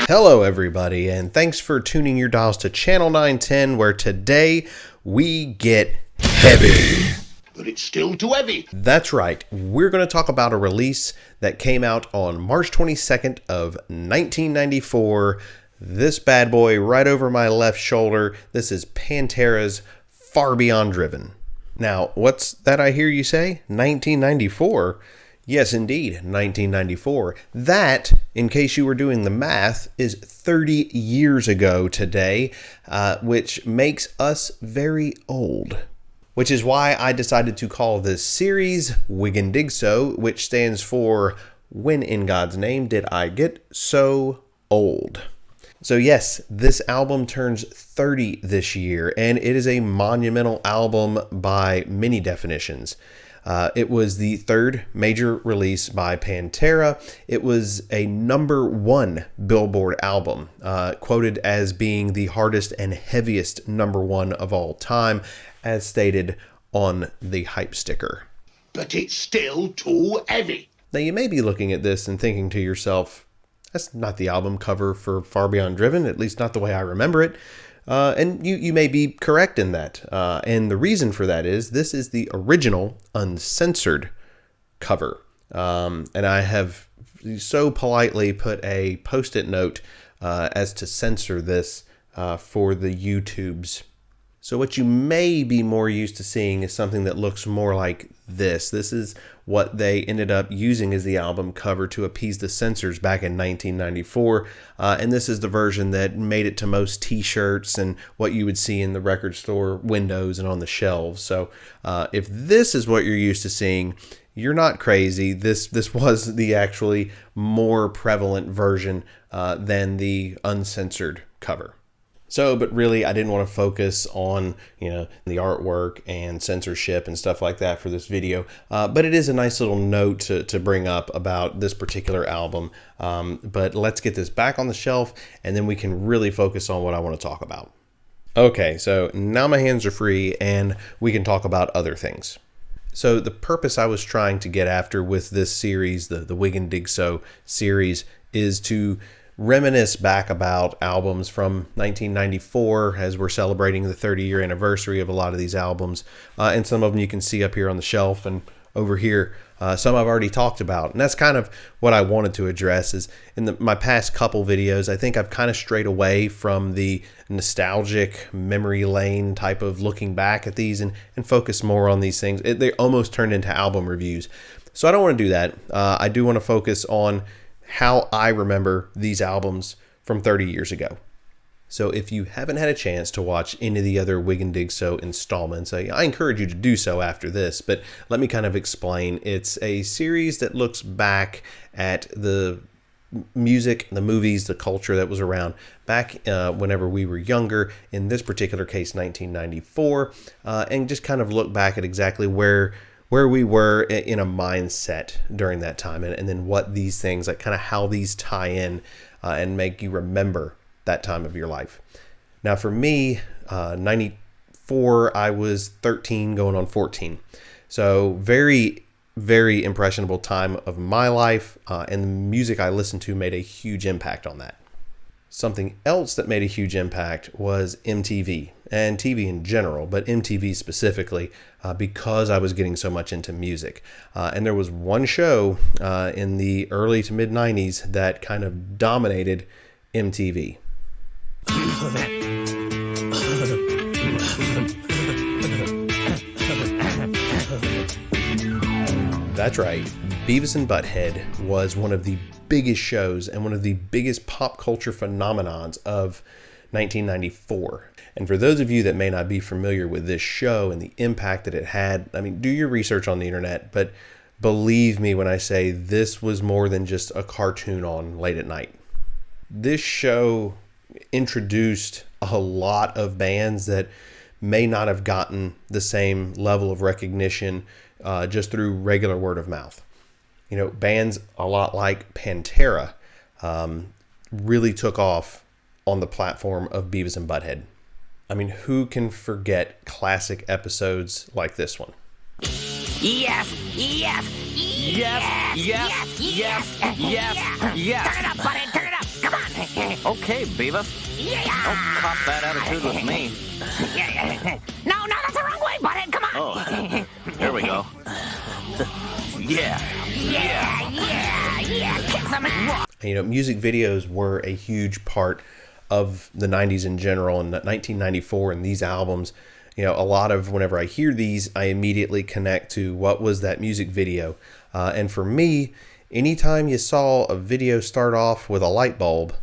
Hello everybody, and thanks for tuning your dials to Channel 910, where today we get heavy. But it's still too heavy. That's right, we're going to talk about a release that came out on March 22nd of 1994. This bad boy right over my left shoulder, this is Pantera's Far Beyond Driven. Now, what's that I hear you say? 1994? Yes, indeed, 1994. That, in case you were doing the math, is 30 years ago today, which makes us very old. Which is why I decided to call this series WIGNDIGSO, which stands for When in God's Name Did I Get So Old? So yes, this album turns 30 this year, and it is a monumental album by many definitions. It was the third major release by Pantera. It was a #1 Billboard album, quoted as being the hardest and heaviest #1 of all time, as stated on the hype sticker. But it's still too heavy. Now you may be looking at this and thinking to yourself, that's not the album cover for Far Beyond Driven, at least not the way I remember it. And you may be correct in that. And the reason for that is this is the original uncensored cover. And I have so politely put a post-it note as to censor this for the YouTubes. So what you may be more used to seeing is something that looks more like this. This is what they ended up using as the album cover to appease the censors back in 1994. And this is the version that made it to most t-shirts and what you would see in the record store windows and on the shelves. So if this is what you're used to seeing, you're not crazy. This was the actually more prevalent version than the uncensored cover. So, but really, I didn't want to focus on, the artwork and censorship and stuff like that for this video. But it is a nice little note to bring up about this particular album. But let's get this back on the shelf, and then we can really focus on what I want to talk about. Okay, so now my hands are free, and we can talk about other things. So the purpose I was trying to get after with this series, the WIGNDIGSO series, is to reminisce back about albums from 1994 as we're celebrating the 30-year anniversary of a lot of these albums. And some of them you can see up here on the shelf and over here. Some I've already talked about. And that's kind of what I wanted to address is in my past couple videos, I think I've kind of strayed away from the nostalgic memory lane type of looking back at these and focus more on these things. They almost turned into album reviews. So I don't want to do that. I do want to focus on how I remember these albums from 30 years ago. So if you haven't had a chance to watch any of the other WIGNDIGSO installments, I encourage you to do so after this, but let me kind of explain. It's a series that looks back at the music, the movies, the culture that was around back whenever we were younger, in this particular case 1994, and just kind of look back at exactly where we were in a mindset during that time, and then what these things, like kind of how these tie in and make you remember that time of your life. Now for me, 94, I was 13 going on 14. So very, very impressionable time of my life, and the music I listened to made a huge impact on that. Something else that made a huge impact was MTV and TV in general, but MTV specifically, because I was getting so much into music. And there was one show in the early to mid 90s that kind of dominated MTV. That's right. Beavis and Butthead was one of the biggest shows and one of the biggest pop culture phenomenons of 1994. And for those of you that may not be familiar with this show and the impact that it had, I mean, do your research on the internet, but believe me when I say this was more than just a cartoon on late at night. This show introduced a lot of bands that may not have gotten the same level of recognition just through regular word of mouth. Bands a lot like Pantera really took off on the platform of Beavis and Butthead. I mean, who can forget classic episodes like this one? Yes, yes, yes, yes, yes, yes, yes. Turn it up, buddy, turn it up. Come on. Okay, Beavis. Yeah. Don't cop that attitude with me. Yeah. No, that's the wrong way, buddy. Come on. Oh, here we go. Yeah. Kick some ass. Music videos were a huge part of the 90s in general, and 1994 and these albums. A lot of whenever I hear these, I immediately connect to what was that music video. And for me, anytime you saw a video start off with a light bulb,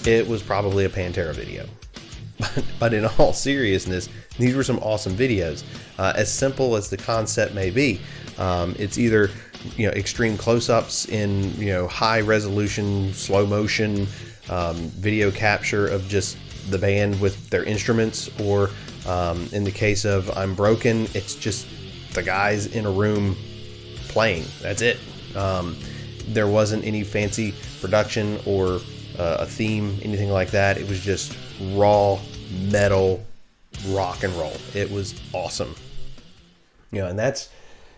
it was probably a Pantera video. But in all seriousness, these were some awesome videos. As simple as the concept may be, it's either extreme close-ups in high resolution, slow motion video capture of just the band with their instruments, or in the case of I'm Broken, it's just the guys in a room playing. That's it. There wasn't any fancy production or a theme, anything like that. It was just raw metal rock and roll. It was awesome. And that's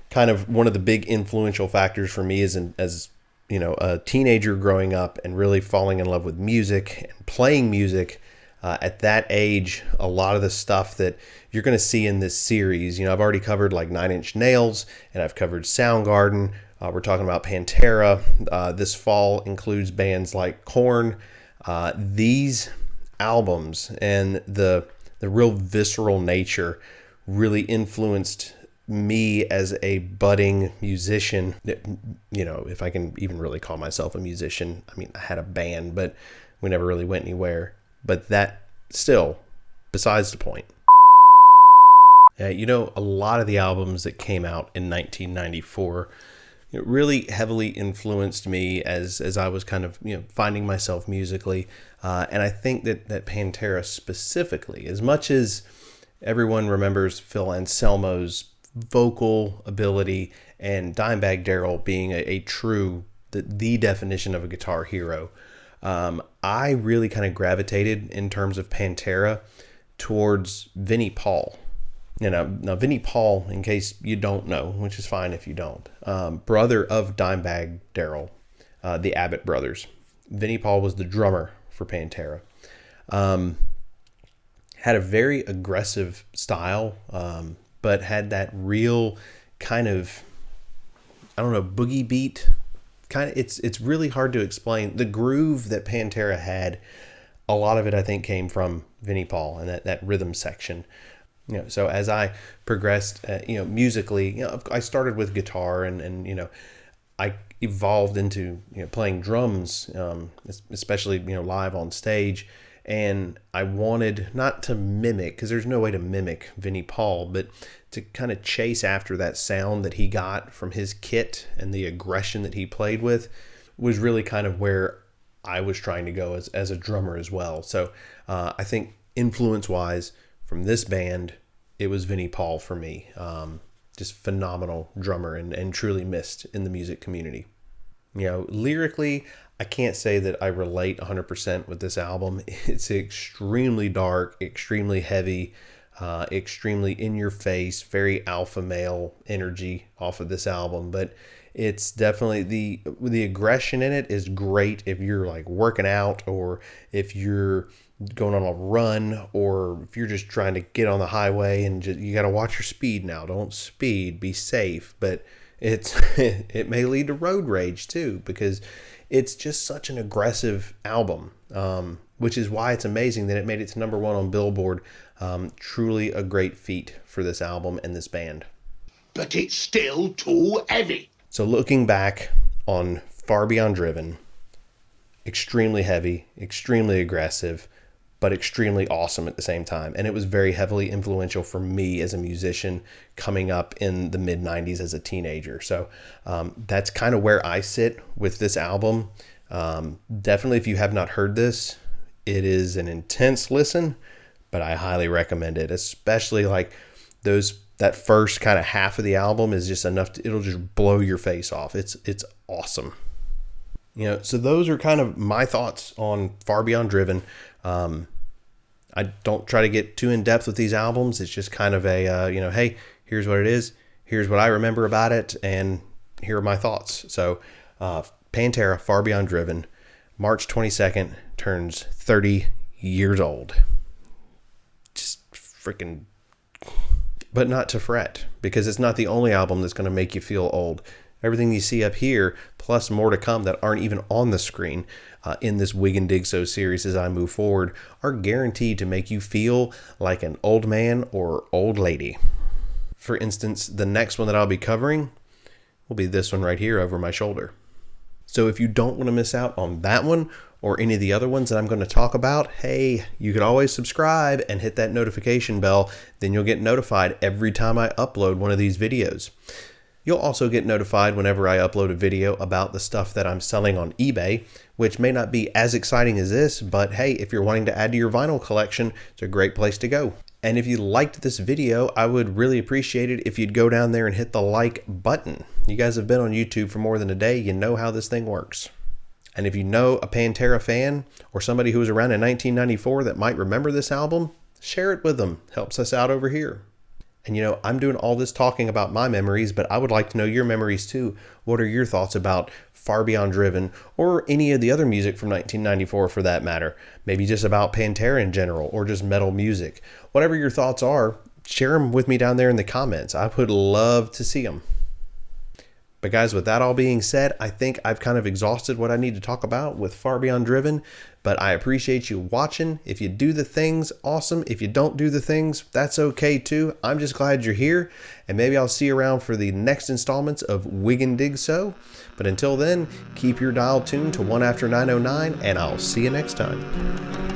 kind of one of the big influential factors for me as a teenager growing up and really falling in love with music and playing music. At that age, a lot of the stuff that you're going to see in this series, I've already covered like Nine Inch Nails, and I've covered Soundgarden. We're talking about Pantera. This fall includes bands like Korn. These albums and the real visceral nature really influenced me as a budding musician. If I can even really call myself a musician. I mean, I had a band, but we never really went anywhere. But that still, besides the point. A lot of the albums that came out in 1994, it really heavily influenced me as I was kind of finding myself musically, and I think that Pantera specifically, as much as everyone remembers Phil Anselmo's vocal ability and Dimebag Darrell being a true the definition of a guitar hero, I really kind of gravitated in terms of Pantera towards Vinnie Paul. Now Vinnie Paul, in case you don't know, which is fine if you don't, brother of Dimebag Darrell, the Abbott brothers. Vinnie Paul was the drummer for Pantera. Had a very aggressive style, but had that real kind of, boogie beat. It's really hard to explain. The groove that Pantera had, a lot of it I think came from Vinnie Paul and that rhythm section. So as I progressed, musically, I started with guitar and I evolved into, playing drums, especially, live on stage. And I wanted not to mimic, because there's no way to mimic Vinnie Paul, but to kind of chase after that sound that he got from his kit and the aggression that he played with was really kind of where I was trying to go as a drummer as well. So I think influence-wise from this band, it was Vinnie Paul for me. Just phenomenal drummer and truly missed in the music community. Lyrically, I can't say that I relate 100% with this album. It's extremely dark, extremely heavy, extremely in your face, very alpha male energy off of this album. But it's definitely the aggression in it is great if you're like working out, or if you're going on a run, or if you're just trying to get on the highway and you got to watch your speed now. Don't speed, be safe. But it may lead to road rage too, because it's just such an aggressive album, which is why it's amazing that it made it to #1 on Billboard. Truly a great feat for this album and this band. But it's still too heavy. So looking back on Far Beyond Driven, extremely heavy, extremely aggressive, but extremely awesome at the same time. And it was very heavily influential for me as a musician coming up in the mid-90s as a teenager. So that's kind of where I sit with this album. Definitely, if you have not heard this, it is an intense listen, but I highly recommend it, especially like that first kind of half of the album is just enough it'll just blow your face off. It's awesome. So those are kind of my thoughts on Far Beyond Driven. I don't try to get too in depth with these albums. It's just kind of a, hey, here's what it is. Here's what I remember about it. And here are my thoughts. So Pantera, Far Beyond Driven, March 22nd, turns 30 years old. Just freaking, but not to fret, because it's not the only album that's going to make you feel old. Everything you see up here, plus more to come that aren't even on the screen in this WIGNDIGSO series as I move forward, are guaranteed to make you feel like an old man or old lady. For instance, the next one that I'll be covering will be this one right here over my shoulder. So if you don't want to miss out on that one or any of the other ones that I'm going to talk about, hey, you can always subscribe and hit that notification bell. Then you'll get notified every time I upload one of these videos. You'll also get notified whenever I upload a video about the stuff that I'm selling on eBay, which may not be as exciting as this, but hey, if you're wanting to add to your vinyl collection, it's a great place to go. And if you liked this video, I would really appreciate it if you'd go down there and hit the like button. You guys have been on YouTube for more than a day. You know how this thing works. And if you know a Pantera fan or somebody who was around in 1994 that might remember this album, share it with them. Helps us out over here. And I'm doing all this talking about my memories, but I would like to know your memories too. What are your thoughts about Far Beyond Driven or any of the other music from 1994 for that matter? Maybe just about Pantera in general or just metal music. Whatever your thoughts are, share them with me down there in the comments. I would love to see them. But guys, with that all being said, I think I've kind of exhausted what I need to talk about with Far Beyond Driven, but I appreciate you watching. If you do the things, awesome. If you don't do the things, that's okay too. I'm just glad you're here, and maybe I'll see you around for the next installments of WIGNDIGSO. But until then, keep your dial tuned to 1 after 909, and I'll see you next time.